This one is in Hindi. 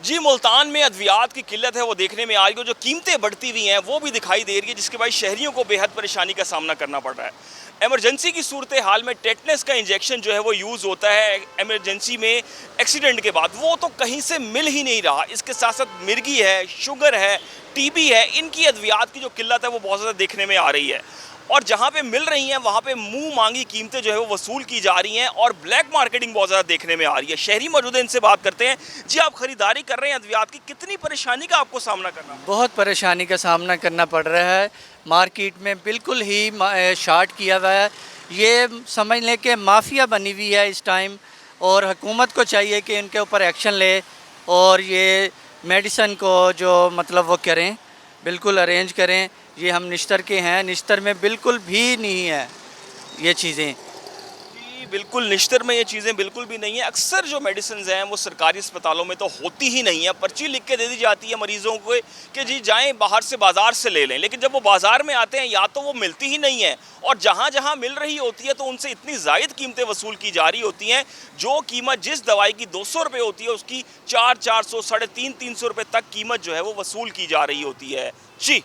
जी, मुल्तान में अद्वियात की किल्लत है वो देखने में आ रही है, जो कीमतें बढ़ती हुई हैं वो भी दिखाई दे रही है, जिसके बाद शहरियों को बेहद परेशानी का सामना करना पड़ रहा है। इमरजेंसी की सूरत हाल में टेटनस का इंजेक्शन जो है वो यूज़ होता है इमरजेंसी में एक्सीडेंट के बाद, वो तो कहीं से मिल ही नहीं रहा। इसके साथ साथ मिर्गी है, शुगर है, टीबी है, इनकी अद्वियात की जो किल्लत है वो बहुत ज़्यादा देखने में आ रही है। और जहाँ पे मिल रही हैं वहाँ पे मुंह मांगी कीमतें जो है वो वसूल की जा रही हैं और ब्लैक मार्केटिंग बहुत ज़्यादा देखने में आ रही है। शहरी मौजूद हैं, इनसे बात करते हैं। जी, आप खरीदारी कर रहे हैं अद्वियात की, कितनी परेशानी का आपको सामना करना पड़ रहा है? बहुत परेशानी का सामना करना पड़ रहा है। मार्केट में बिल्कुल ही शार्ट किया हुआ है। ये समझ लें कि माफिया बनी हुई है इस टाइम, और हुकूमत को चाहिए कि इनके ऊपर एक्शन ले और ये मेडिसिन को जो मतलब वो करें, बिल्कुल अरेंज करें। ये हम निश्तर के हैं, निश्तर में बिल्कुल भी नहीं है ये चीज़ें। जी, बिल्कुल निश्तर में ये चीज़ें बिल्कुल भी नहीं है। अक्सर जो मेडिसिन्स हैं वो सरकारी अस्पतालों में तो होती ही नहीं है। पर्ची लिख के दे दी जाती है मरीज़ों को कि जी जाएँ बाहर से बाज़ार से ले लें। लेकिन जब वो बाज़ार में आते हैं या तो वो मिलती ही नहीं है, और जहाँ-जहाँ मिल रही होती है तो उनसे इतनी ज़ायद कीमतें वसूल की जा रही होती हैं, जो कीमत जिस दवाई की ₹200 होती है उसकी 400-400, साढ़े 300-300 रुपए तक कीमत जो है वो वसूल की जा रही होती है। जी।